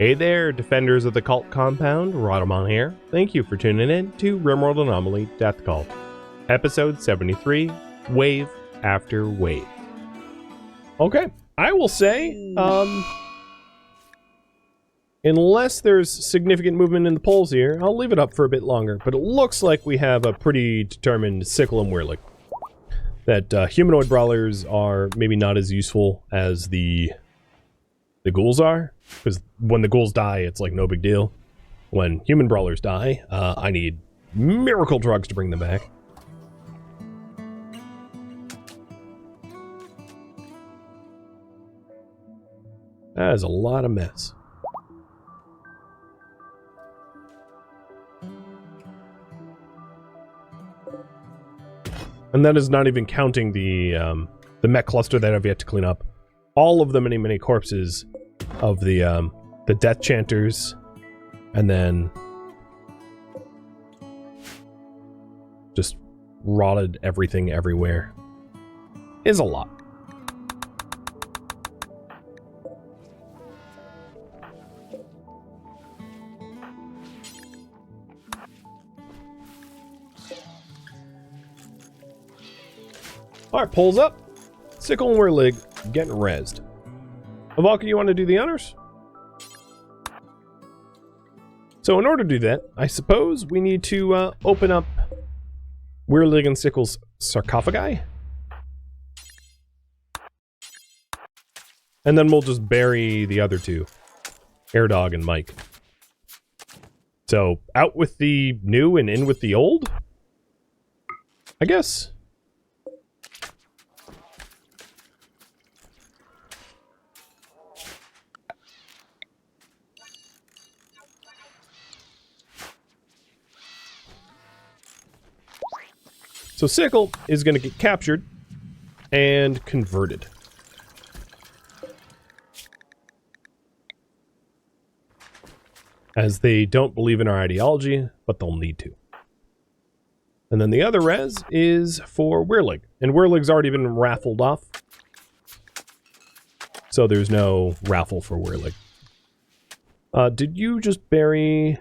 Hey there, defenders of the cult compound, Rhadamant here. Thank you for tuning in to RimWorld Anomaly Death Cult, Episode 73, Wave After Wave. Okay, I will say, unless there's significant movement in the polls here, I'll leave it up for a bit longer, but it looks like we have a pretty determined Sickle and Whirlig. That humanoid brawlers are maybe not as useful as the ghouls are, because when the ghouls die, it's like no big deal. When human brawlers die, I need miracle drugs to bring them back. That is a lot of mess. And that is not even counting the mech cluster that I've yet to clean up. All of the many corpses of the death chanters, and then just rotted everything everywhere is a lot. Alright, polls up. Sickle and Whirlig getting rezzed. Avalka, you want to do the honors? So in order to do that, I suppose we need to open up Whirlig and Sickle's sarcophagi. And then we'll just bury the other two, Airdog and Mike. So out with the new and in with the old, I guess. So Sickle is going to get captured and converted. As they don't believe in our ideology, but they'll need to. And then the other res is for Whirlig. And Whirlig's already been raffled off. So there's no raffle for Whirlig. Did you just bury...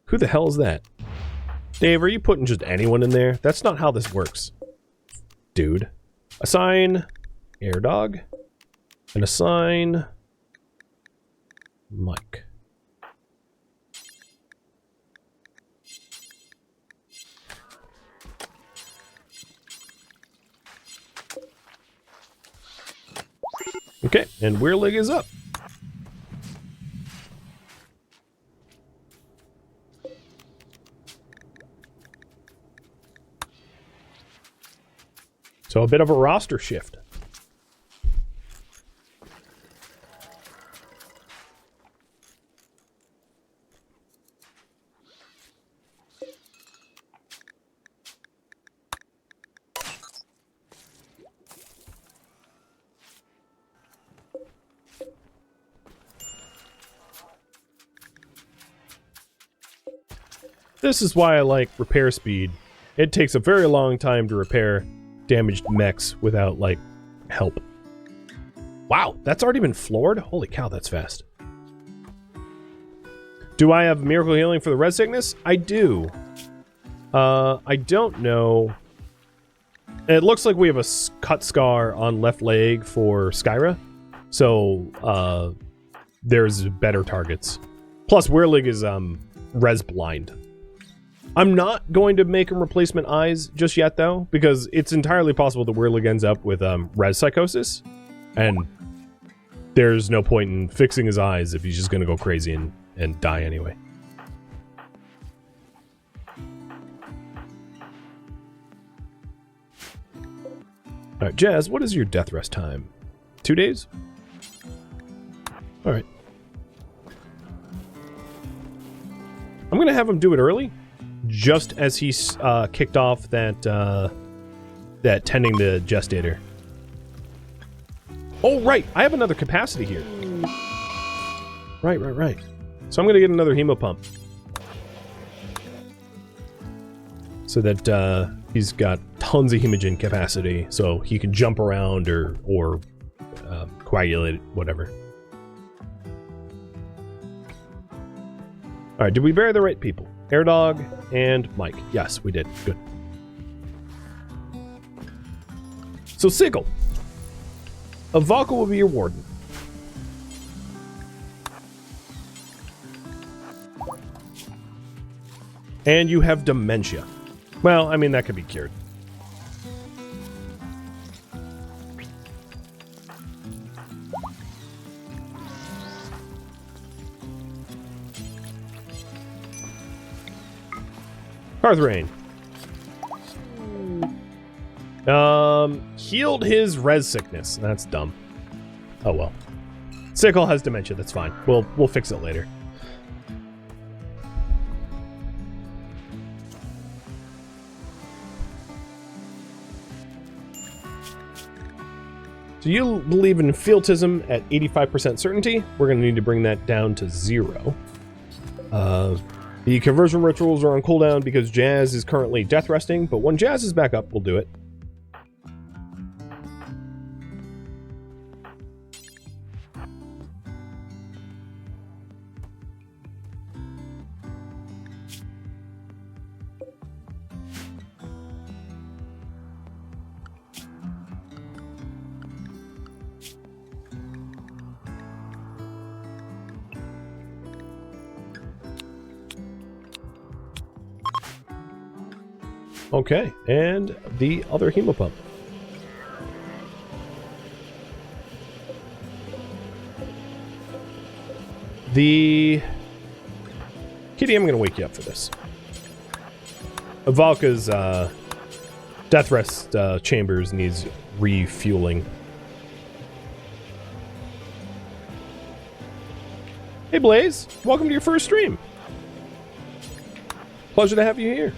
Who the hell is that? Dave, are you putting just anyone in there? That's not how this works. Dude. Assign Airdog. And assign Mike. Okay, and Whirlig is up. So a bit of a roster shift. This is why I like repair speed. It takes a very long time to repair damaged mechs without, like, help. Wow, that's already been floored? Holy cow, that's fast. Do I have miracle healing for the red sickness? I do. I don't know. It looks like we have a cut scar on left leg for Skyra. So, there's better targets. Plus, Whirlig is, res blind. I'm not going to make him replacement eyes just yet, though, because it's entirely possible that Whirlig ends up with res psychosis, and there's no point in fixing his eyes if he's just going to go crazy and die anyway. Alright, Jazz, what is your death rest time? 2 days? Alright. I'm going to have him do it early. Just as he kicked off that tending the gestator. Oh, right! I have another capacity here. Right. So I'm going to get another hemo pump. So that he's got tons of hemogen capacity, so he can jump around or coagulate, whatever. Alright, did we bury the right people? Airdog and Mike. Yes, we did. Good. So, Sigil. Avalka will be your warden. And you have dementia. Well, I mean, that could be cured. Hearthrain. Healed his res sickness. That's dumb. Oh well. Sickle has dementia, that's fine. We'll fix it later. So you believe in Fieltism at 85% certainty. We're going to need to bring that down to 0. The conversion rituals are on cooldown because Jazz is currently death resting, but when Jazz is back up, we'll do it. Okay, and the other hemopump. The... Kitty, I'm going to wake you up for this. Avalka's death rest chambers needs refueling. Hey Blaze, welcome to your first stream. Pleasure to have you here.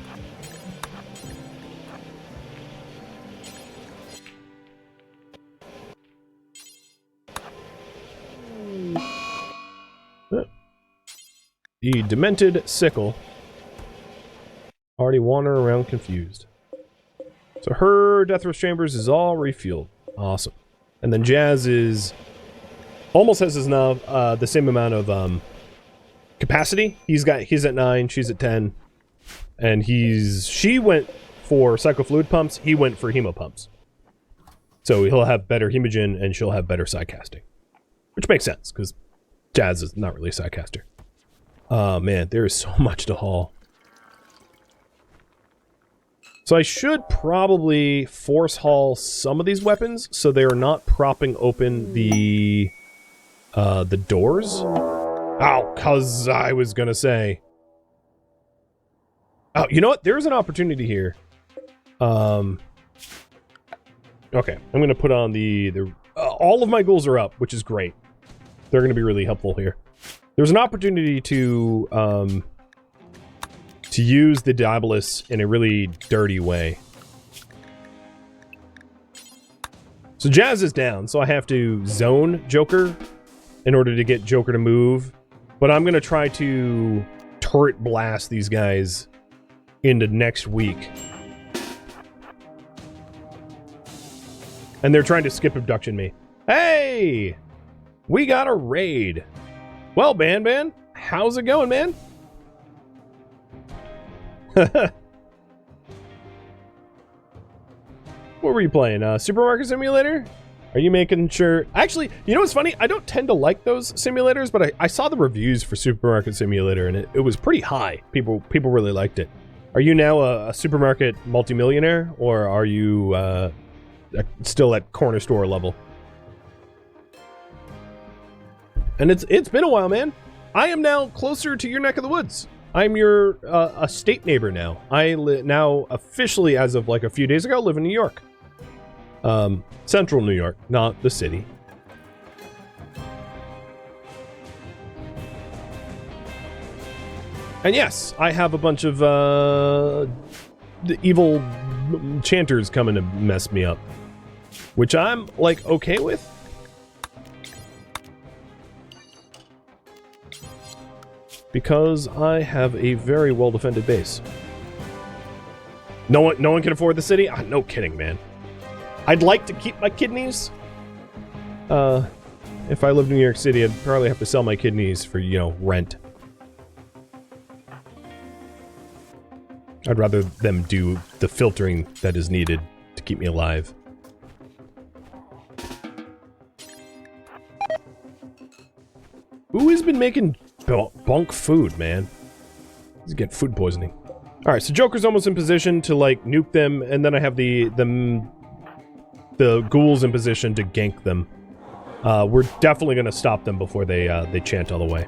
The demented sickle already wandering around confused. So her death rest chambers is all refueled. Awesome. And then Jazz is almost has his now the same amount of capacity. He's at 9, she's at 10, and she went for psychofluid pumps. He went for hemo pumps. So he'll have better hemogen and she'll have better sidecasting, which makes sense because Jazz is not really a sidecaster. Oh man, there is so much to haul. So I should probably force haul some of these weapons so they are not propping open the doors. Oh, cause I was gonna say. Oh, you know what? There's an opportunity here. Okay, I'm gonna put on all of my ghouls are up, which is great. They're gonna be really helpful here. There's an opportunity to use the Diabolus in a really dirty way. So Jazz is down, so I have to zone Joker in order to get Joker to move. But I'm going to try to turret blast these guys into next week. And they're trying to skip abduction me. Hey! We got a raid. Well, Ban, how's it going, man? What were you playing? Supermarket Simulator? Are you making sure... Actually, you know what's funny? I don't tend to like those simulators, but I saw the reviews for Supermarket Simulator, and it was pretty high. People really liked it. Are you now a supermarket multimillionaire, or are you still at corner store level? And it's been a while, man. I am now closer to your neck of the woods. I'm your estate neighbor now. I now officially, as of like a few days ago, live in New York. Central New York, not the city. And yes, I have a bunch of the evil chanters coming to mess me up, which I'm like okay with. Because I have a very well-defended base. No one can afford the city? Ah, no kidding, man. I'd like to keep my kidneys. If I lived in New York City, I'd probably have to sell my kidneys for, rent. I'd rather them do the filtering that is needed to keep me alive. Who has been making bunk food, man? He's getting food poisoning. Alright, so Joker's almost in position to, like, nuke them, and then I have the ghouls in position to gank them. We're definitely gonna stop them before they chant all the way.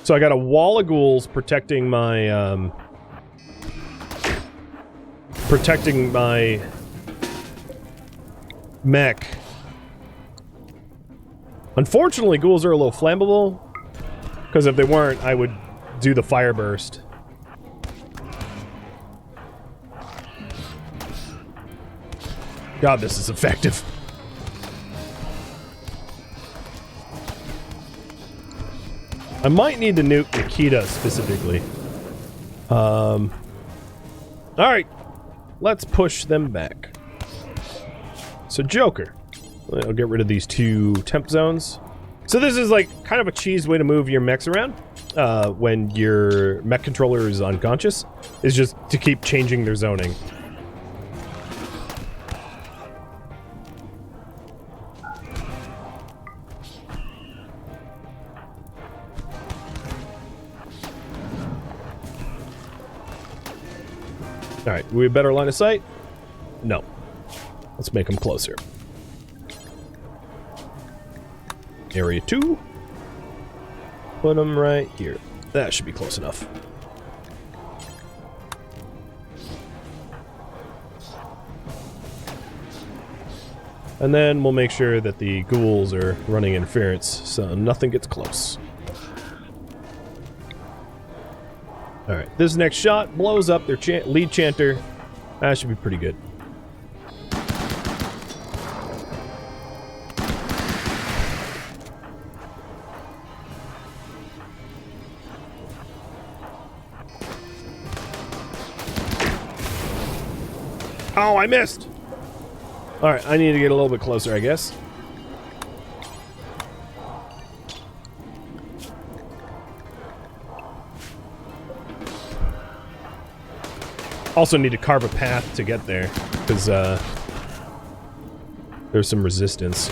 So I got a wall of ghouls protecting my, mech. Unfortunately, ghouls are a little flammable, because if they weren't, I would do the fire burst. God, this is effective. I might need to nuke Nikita specifically. Alright. Let's push them back. So Joker. I'll get rid of these 2 temp zones. So this is like kind of a cheese way to move your mechs around when your mech controller is unconscious. Is just to keep changing their zoning. Alright, we have better line of sight? No. Let's make them closer. Area 2. Put them right here. That should be close enough. And then we'll make sure that the ghouls are running interference so nothing gets close. Alright, this next shot blows up their lead chanter. That should be pretty good. Oh, I missed! Alright, I need to get a little bit closer, I guess. Also need to carve a path to get there, because there's some resistance.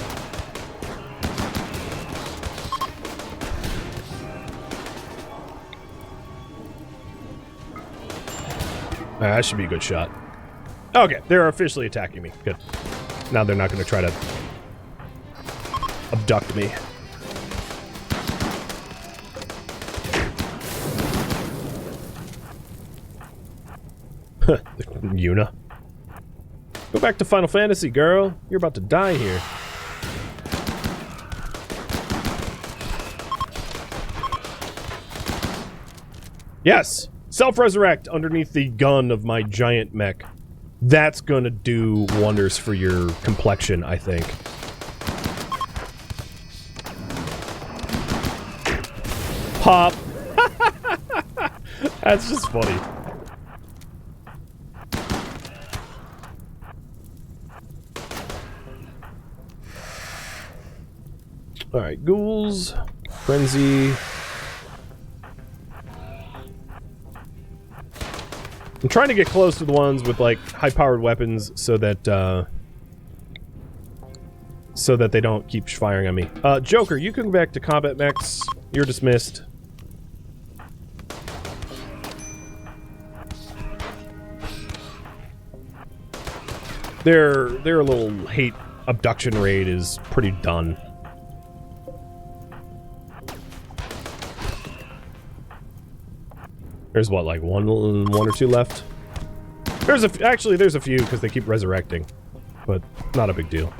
That should be a good shot. Okay, they're officially attacking me. Good. Now they're not going to try to abduct me. Yuna. Go back to Final Fantasy, girl. You're about to die here. Yes! Self-resurrect underneath the gun of my giant mech. That's gonna do wonders for your complexion, I think. Pop! That's just funny. Alright, ghouls, frenzy. I'm trying to get close to the ones with, like, high-powered weapons so that they don't keep firing on me. Joker, you can go back to combat mechs. You're dismissed. Their little hate abduction raid is pretty done. There's what, like one or two left? Actually, there's a few because they keep resurrecting, but not a big deal.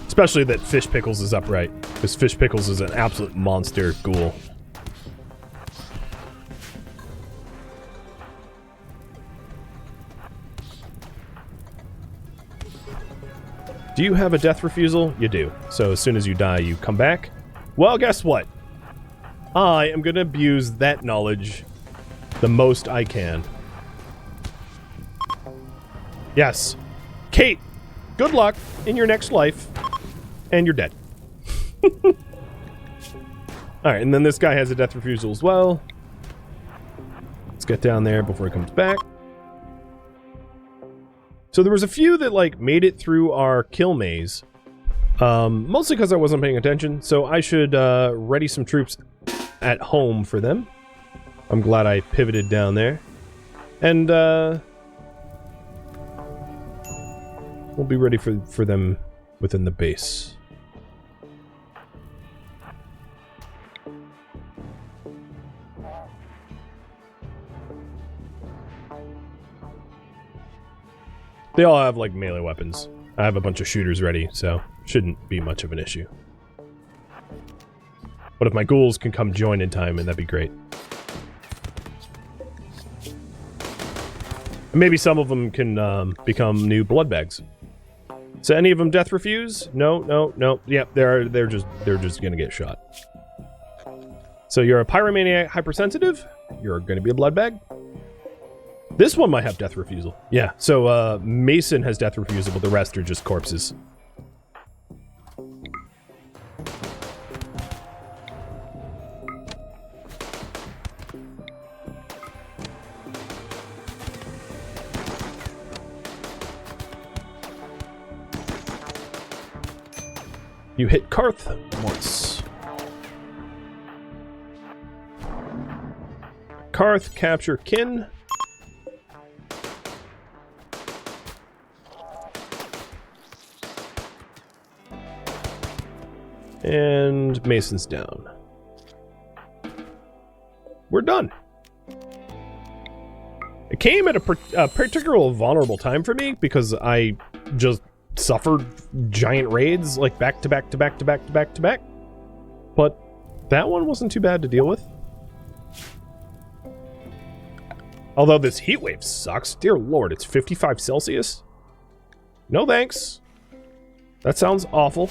Especially that Fish Pickles is upright, because Fish Pickles is an absolute monster ghoul. Do you have a death refusal? You do. So as soon as you die, you come back. Well, guess what? I am going to abuse that knowledge the most I can. Yes. Kate, good luck in your next life. And you're dead. Alright, and then this guy has a death refusal as well. Let's get down there before he comes back. So there was a few that, like, made it through our kill maze. Mostly because I wasn't paying attention, so I should ready some troops at home for them. I'm glad I pivoted down there. And we'll be ready for them within the base. They all have, like, melee weapons. I have a bunch of shooters ready, so shouldn't be much of an issue. But if my ghouls can come join in time, and that'd be great. And maybe some of them can become new blood bags. So any of them death refuse? No. Yep, they're just gonna get shot. So you're a pyromaniac hypersensitive. You're gonna be a blood bag. This one might have death refusal. Yeah, so Mason has death refusal, but the rest are just corpses. You hit Karth once. Karth, capture kin. And Mason's down. We're done. It came at a particularly vulnerable time for me because I just suffered giant raids like back to back to back to back to back to back. But that one wasn't too bad to deal with. Although this heat wave sucks. Dear Lord, it's 55 Celsius. No thanks. That sounds awful.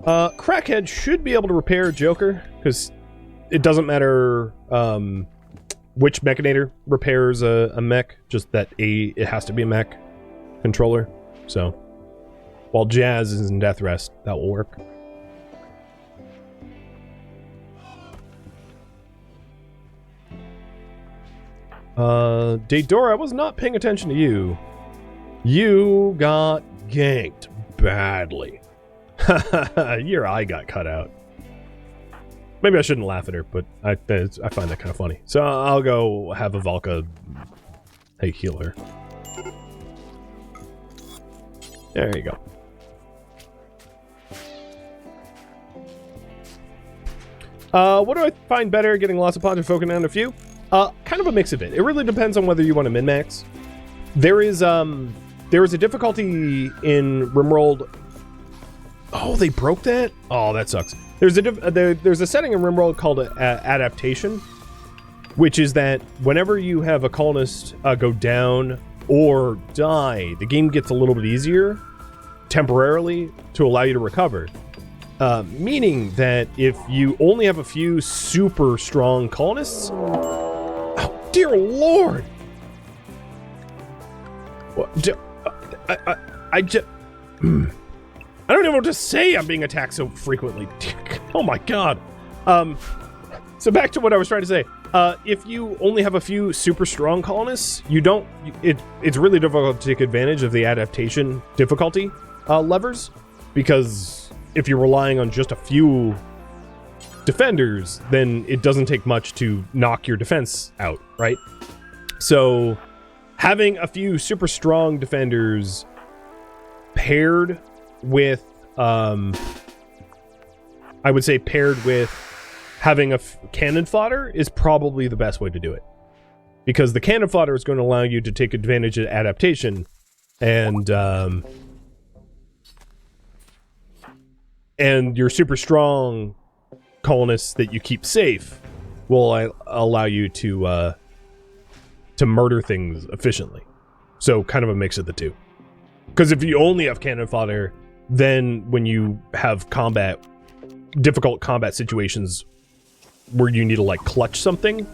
Crackhead should be able to repair Joker, because it doesn't matter which Mechanator repairs a mech, just that it has to be a mech controller. So, while Jazz is in death rest, that will work. Daedora, I was not paying attention to you. You got ganked badly. Your eye got cut out. Maybe I shouldn't laugh at her, but I find that kind of funny. So I'll go have a Valka, hey, heal her. There you go. What do I find better? Getting lots of pods or focusing on a few? Kind of a mix of it. It really depends on whether you want to min-max. There is a difficulty in RimWorld. Oh, they broke that? Oh, that sucks. There's a setting in RimWorld called adaptation, which is that whenever you have a colonist go down or die, the game gets a little bit easier temporarily to allow you to recover. Meaning that if you only have a few super strong colonists... Oh, dear Lord! I just... I don't even know what to say. I'm being attacked so frequently. Oh my god. So back to what I was trying to say. If you only have a few super strong colonists, you don't... It's really difficult to take advantage of the adaptation difficulty levers, because if you're relying on just a few defenders, then it doesn't take much to knock your defense out, right? So having a few super strong defenders paired with, I would say paired with having a cannon fodder is probably the best way to do it. Because the cannon fodder is going to allow you to take advantage of adaptation, and your super strong colonists that you keep safe will allow you to murder things efficiently. So kind of a mix of the two. Because if you only have cannon fodder, then when you have difficult combat situations where you need to like clutch something,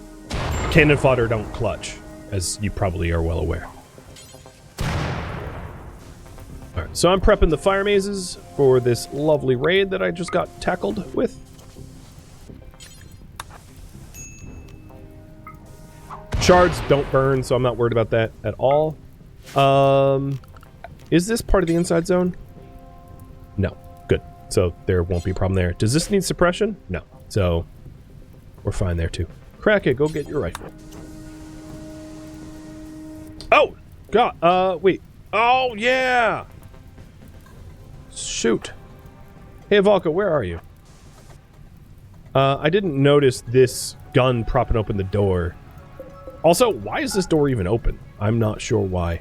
cannon fodder don't clutch, as you probably are well aware. Alright, so I'm prepping the fire mazes for this lovely raid that I just got tackled with. Shards don't burn, so I'm not worried about that at all. Is this part of the inside zone? No. Good. So there won't be a problem there. Does this need suppression? No. So we're fine there too. Crack it, go get your rifle. Oh! God, wait. Oh, yeah! Shoot. Hey, Valka, where are you? I didn't notice this gun propping open the door. Also, why is this door even open? I'm not sure why.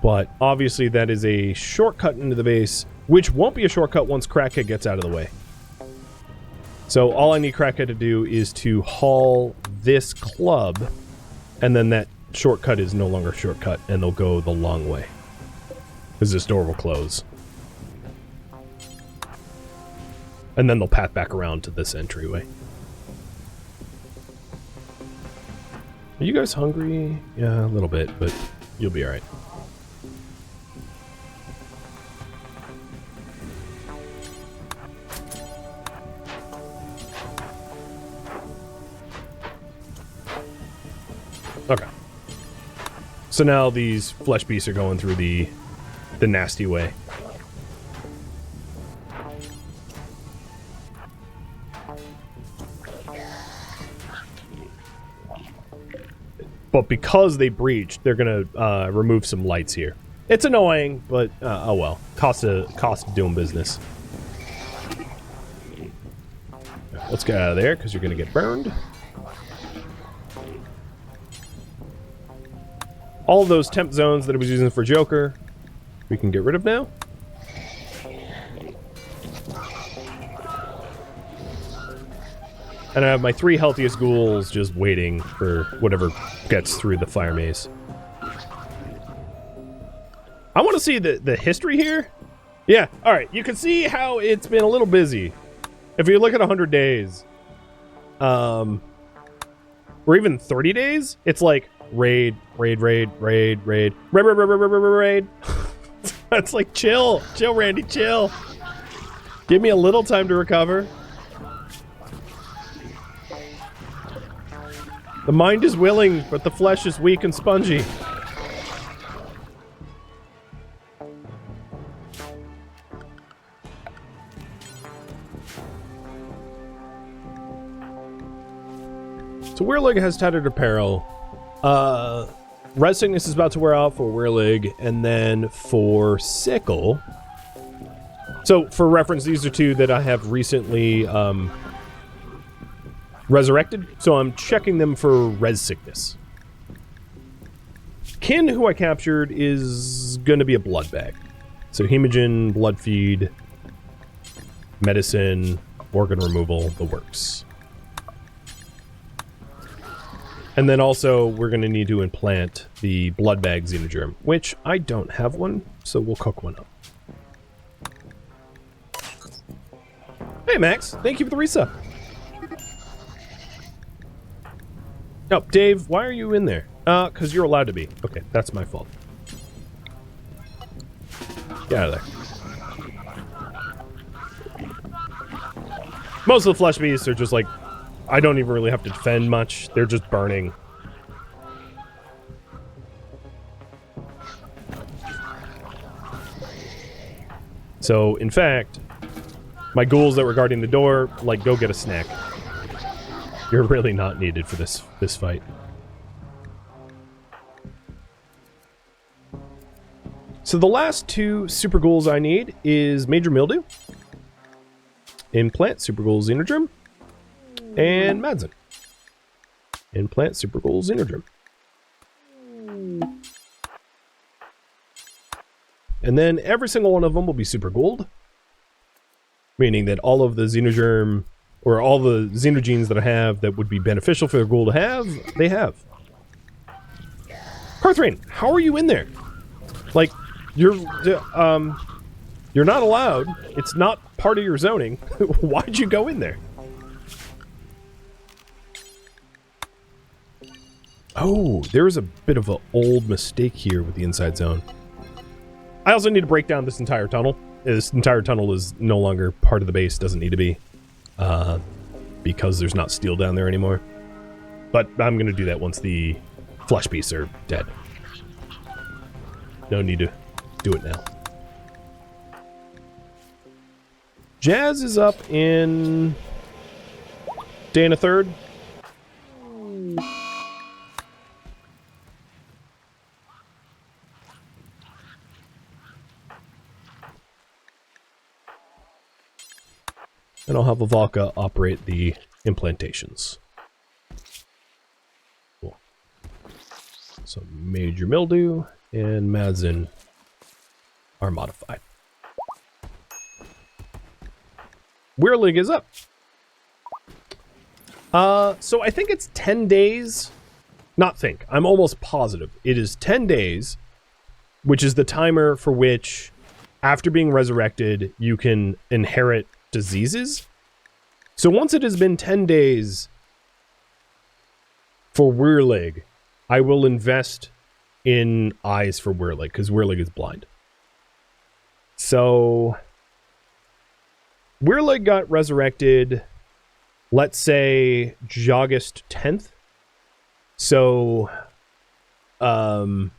But obviously that is a shortcut into the base, which won't be a shortcut once Crackhead gets out of the way. So all I need Crackhead to do is to haul this club, and then that shortcut is no longer a shortcut, and they'll go the long way. Because this door will close. And then they'll path back around to this entryway. Are you guys hungry? Yeah, a little bit, but you'll be alright. Okay. So now these flesh beasts are going through the nasty way. But because they breached, they're gonna remove some lights here. It's annoying, but oh well. Cost of doing business. Let's get out of there because you're gonna get burned. All of those temp zones that I was using for Joker, we can get rid of now. And I have my 3 healthiest ghouls just waiting for whatever gets through the fire maze. I want to see the history here. Yeah, alright. You can see how it's been a little busy. If you look at 100 days, or even 30 days, it's like raid. That's like chill, Randy, chill. Give me a little time to recover. The mind is willing, but the flesh is weak and spongy. So Weirlig has tattered apparel. Red Sickness is about to wear out for Weirlig, and then for Sickle. So for reference, these are 2 that I have recently resurrected, so I'm checking them for res sickness. Kin, who I captured, is going to be a blood bag. So hemogen, blood feed, medicine, organ removal, the works. And then also, we're going to need to implant the blood bag xenogerm, which I don't have one, so we'll cook one up. Hey Max, thank you for the resub. Oh, Dave, why are you in there? Because you're allowed to be. Okay, that's my fault. Get out of there. Most of the flesh beasts are just like, I don't even really have to defend much. They're just burning. So, in fact, my ghouls that were guarding the door, like, go get a snack. You're really not needed for this fight. So the last 2 super ghouls I need is Major Mildew, Implant Super Ghoul Xenogerm, and Madsen. Implant Super Ghoul Xenogerm. And then every single one of them will be super gold, meaning that all of the Xenogerm, or all the Xenogenes that I have that would be beneficial for the ghoul to have, they have. Carthrain, how are you in there? Like, you're You're not allowed. It's not part of your zoning. Why'd you go in there? Oh, there's a bit of an old mistake here with the inside zone. I also need to break down this entire tunnel. This entire tunnel is no longer part of the base. Doesn't need to be. Because there's not steel down there anymore. But I'm going to do that once the flesh beasts are dead. No need to do it now. Jazz is up in day and a third. And I'll have Avalka operate the implantations. Cool. So Major Mildew and Madzin are modified. Whirlig is up. So I think it's 10 days. Not think. I'm almost positive. It is 10 days, which is the timer for which, after being resurrected, you can inherit diseases. So once it has been 10 days for Whirlig, I will invest in eyes for Whirlig, because Whirlig is blind. So Whirlig got resurrected, let's say, August 10th. So, that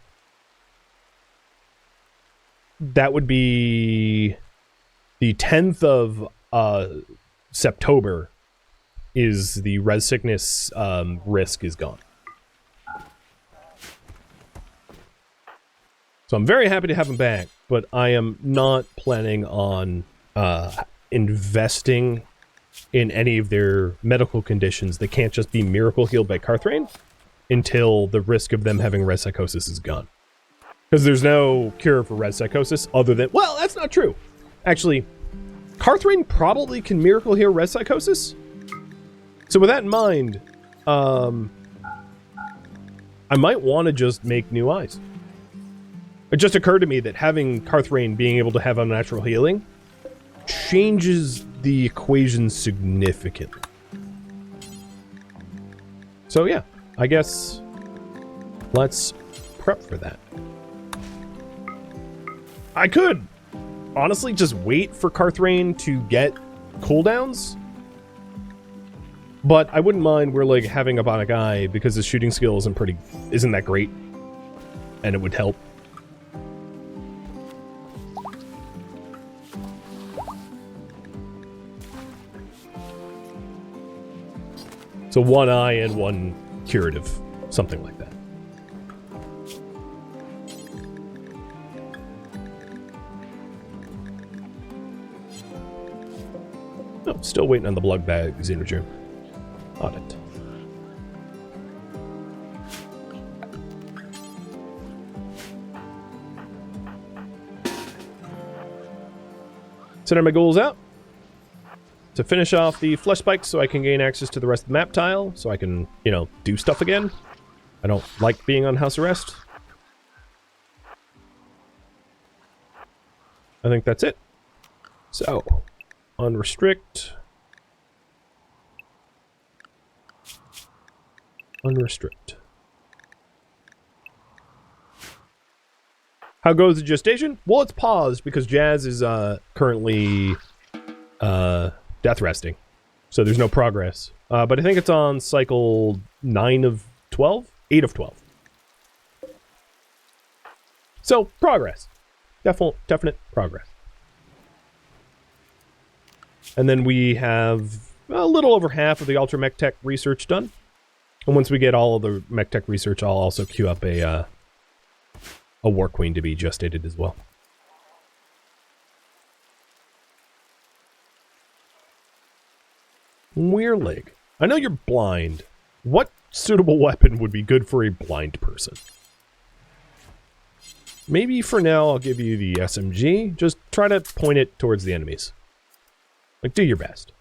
would be the 10th of September is the res sickness risk is gone. So I'm very happy to have him back, but I am not planning on investing in any of their medical conditions that can't just be miracle healed by Carthrain until the risk of them having res psychosis is gone. Because there's no cure for res psychosis other than... Well, that's not true. Actually, Carthrain probably can miracle heal res psychosis. So with that in mind, I might want to just make new eyes. It just occurred to me that having Carthrain being able to have unnatural healing changes the equation significantly. So yeah, I guess let's prep for that. I could honestly just wait for Carthrain to get cooldowns, but I wouldn't mind we're like having a Bionic Eye because his shooting skill isn't that great, and it would help. So one eye and one curative, something like that. Oh, still waiting on the blood bag Xenogerm. Audit. Sending my ghouls out to finish off the flesh spikes so I can gain access to the rest of the map tile, so I can, you know, do stuff again. I don't like being on house arrest. I think that's it. So, unrestrict. Unrestrict. How goes the gestation? Well, it's paused because Jazz is currently death resting, so there's no progress. But I think it's on cycle 9 of 12? 8 of 12. So, progress. Definite progress. And then we have a little over half of the Ultra Mech Tech research done. And once we get all of the Mech Tech research, I'll also queue up a War Queen to be gestated as well. Whirlig. I know you're blind. What suitable weapon would be good for a blind person? Maybe for now I'll give you the SMG. Just try to point it towards the enemies. Like, do your best.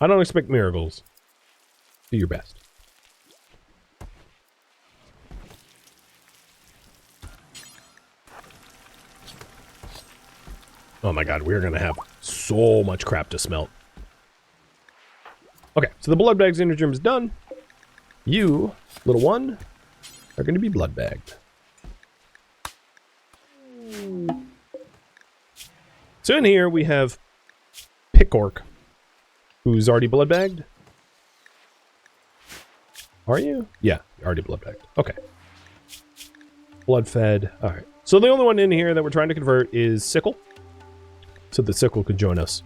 I don't expect miracles. Do your best. Oh my god, we're gonna have so much crap to smelt. Okay, so the blood bags energy room is done. You, little one, are gonna be blood bagged. So in here we have Pickork, who's already blood bagged. Are you? Yeah, you're already blood bagged. Okay. Blood fed. Alright. So the only one in here that we're trying to convert is Sickle. So that Sickle could join us.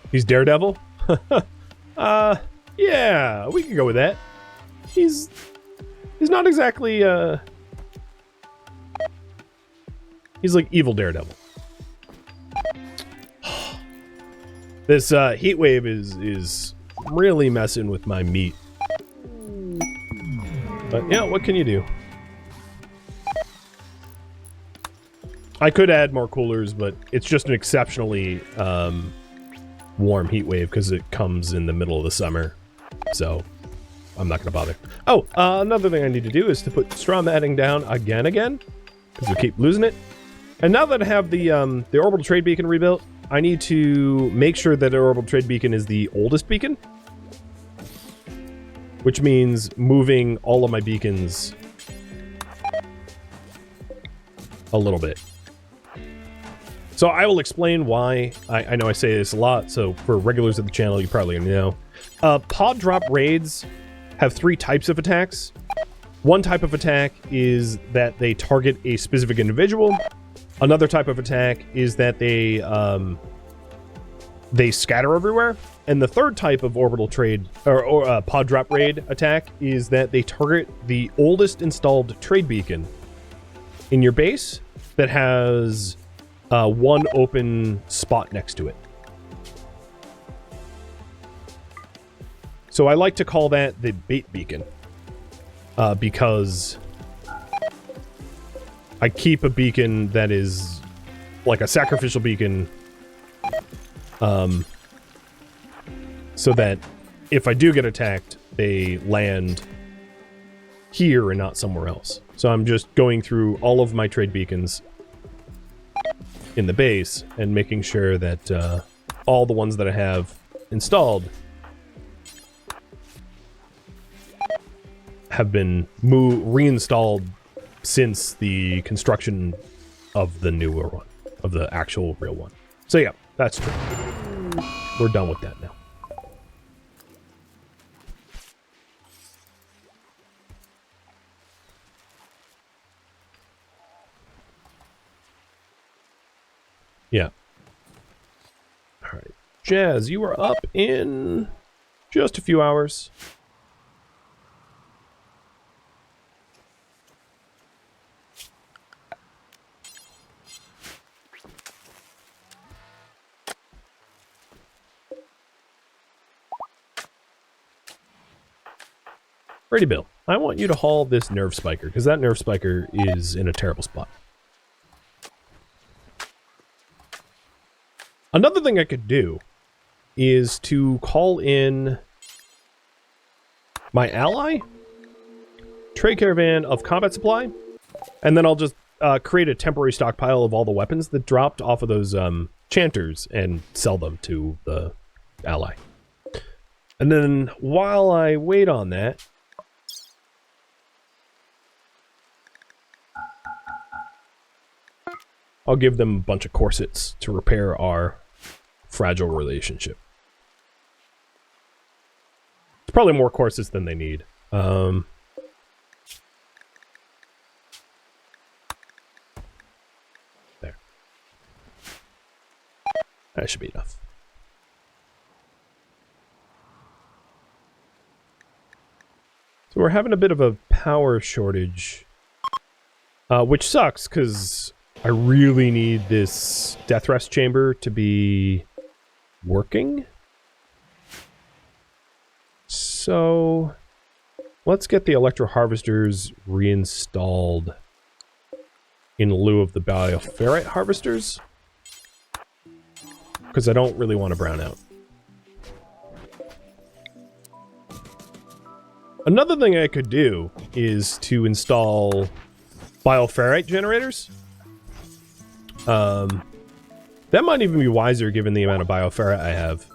He's Daredevil? Yeah, we can go with that. He's not exactly, he's like evil Daredevil. This heat wave is really messing with my meat. But yeah, what can you do? I could add more coolers, but it's just an exceptionally warm heat wave because it comes in the middle of the summer. So I'm not going to bother. Oh, another thing I need to do is to put straw matting down again, because we keep losing it. And now that I have the orbital trade beacon rebuilt, I need to make sure that our orbital trade beacon is the oldest beacon, which means moving all of my beacons a little bit. So I will explain why. I know I say this a lot, so for regulars of the channel, you probably know. Pod drop raids have 3 types of attacks. One type of attack is that they target a specific individual. Another type of attack is that they scatter everywhere. And the third type of orbital trade or pod drop raid attack is that they target the oldest installed trade beacon in your base that has one open spot next to it. So I like to call that the bait beacon because I keep a beacon that is like a sacrificial beacon so that if I do get attacked, they land here and not somewhere else. So I'm just going through all of my trade beacons in the base and making sure that all the ones that I have installed have been reinstalled since the construction of the newer one, of the actual real one. So yeah, that's true. We're done with that now. Yeah. Alright. Jazz, you are up in just a few hours. Brady Bill, I want you to haul this nerve spiker, because that nerve spiker is in a terrible spot. Another thing I could do is to call in my ally, trade caravan of combat supply, and then I'll just create a temporary stockpile of all the weapons that dropped off of those chanters and sell them to the ally. And then while I wait on that, I'll give them a bunch of corsets to repair our fragile relationship. It's probably more corsets than they need. There. That should be enough. So we're having a bit of a power shortage, which sucks because I really need this death rest chamber to be working. So let's get the electro harvesters reinstalled in lieu of the bioferrite harvesters, because I don't really want to brown out. Another thing I could do is to install bioferrite generators. That might even be wiser given the amount of bioferrite I have.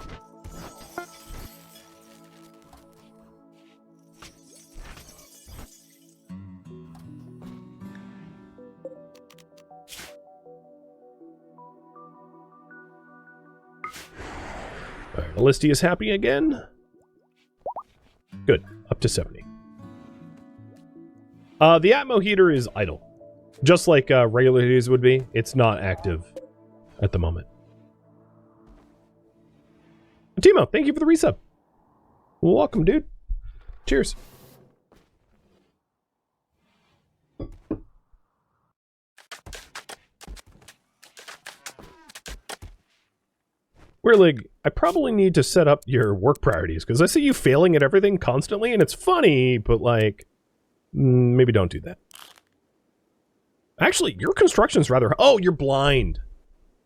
Alright, Listy is happy again. Good, up to 70. The Atmo heater is idle. Just like regular heaters would be, it's not active at the moment. Timo, thank you for the resub. Welcome, dude. Cheers. Weirlig, I probably need to set up your work priorities, because I see you failing at everything constantly, and it's funny, but like, maybe don't do that. Actually, your construction's rather... Oh, you're blind.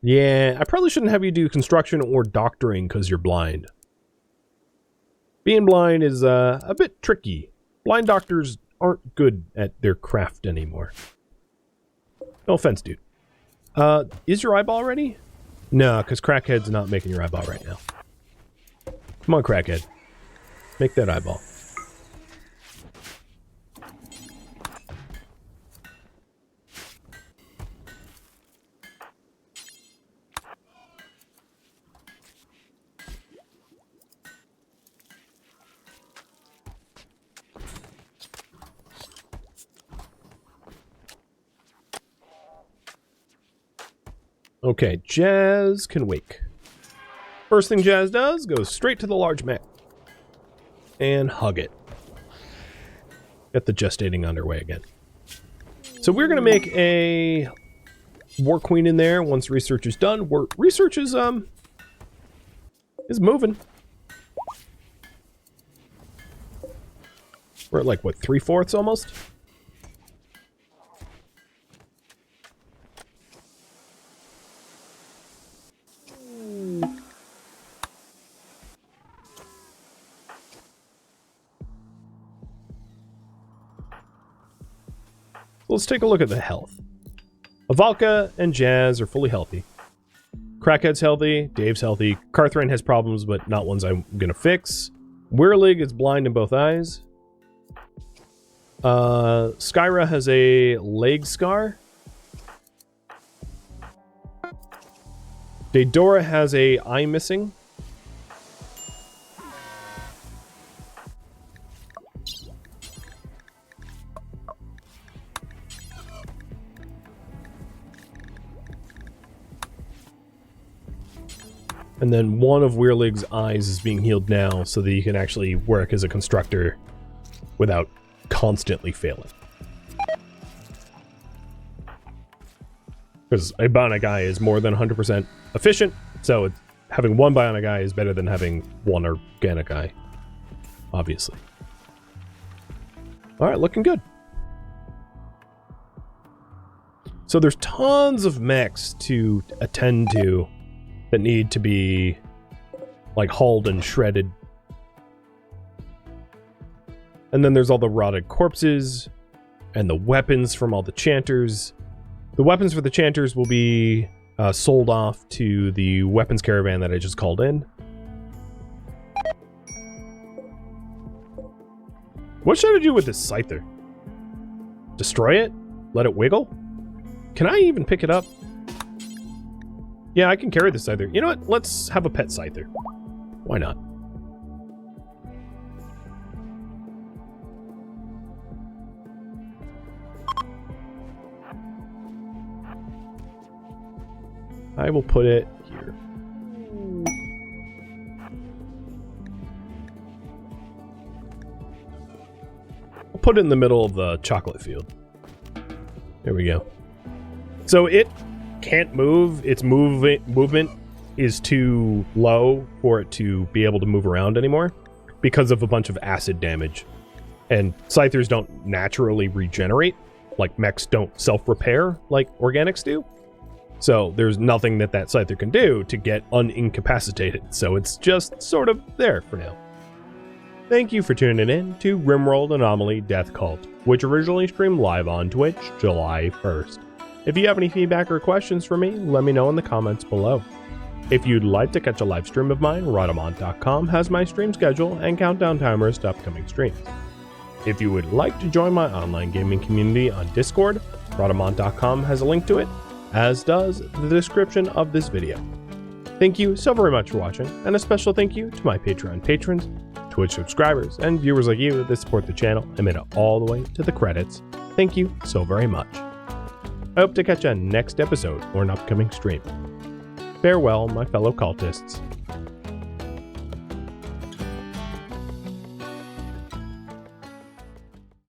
Yeah, I probably shouldn't have you do construction or doctoring because you're blind. Being blind is a bit tricky. Blind doctors aren't good at their craft anymore. No offense, dude. Is your eyeball ready? No, because Crackhead's not making your eyeball right now. Come on, Crackhead. Make that eyeball. Okay, Jazz can wake. First thing Jazz does, goes straight to the large mech. And hug it. Get the gestating underway again. So we're going to make a War Queen in there once research is done. Research is moving. We're at like, what, 3/4 almost? Let's take a look at the health. Avalka and Jazz are fully healthy. Crackhead's healthy, Dave's healthy, Carthrane has problems, but not ones I'm gonna fix. Weirlig is blind in both eyes. Skyra has a leg scar. Daedora has a eye missing. And then one of Weirlig's eyes is being healed now so that he can actually work as a constructor without constantly failing. Because a bionic eye is more than 100% efficient, so having one bionic eye is better than having one organic eye, obviously. Alright, looking good. So there's tons of mechs to attend to that need to be, like, hauled and shredded. And then there's all the rotted corpses, and the weapons from all the chanters. The weapons for the chanters will be sold off to the weapons caravan that I just called in. What should I do with this scyther? Destroy it? Let it wiggle? Can I even pick it up? Yeah, I can carry the scyther. You know what? Let's have a pet scyther. Why not? I will put it here. I'll put it in the middle of the chocolate field. There we go. So it can't move. Its movement is too low for it to be able to move around anymore because of a bunch of acid damage. And scythers don't naturally regenerate, like mechs don't self-repair like organics do. So there's nothing that scyther can do to get unincapacitated. So it's just sort of there for now. Thank you for tuning in to RimWorld Anomaly Death Cult, which originally streamed live on Twitch July 1st. If you have any feedback or questions for me, let me know in the comments below. If you'd like to catch a live stream of mine, Rhadamant.com has my stream schedule and countdown timers to upcoming streams. If you would like to join my online gaming community on Discord, Rhadamant.com has a link to it, as does the description of this video. Thank you so very much for watching, and a special thank you to my Patreon patrons, Twitch subscribers, and viewers like you that support the channel and made it all the way to the credits. Thank you so very much. I hope to catch you on next episode or an upcoming stream. Farewell, my fellow cultists.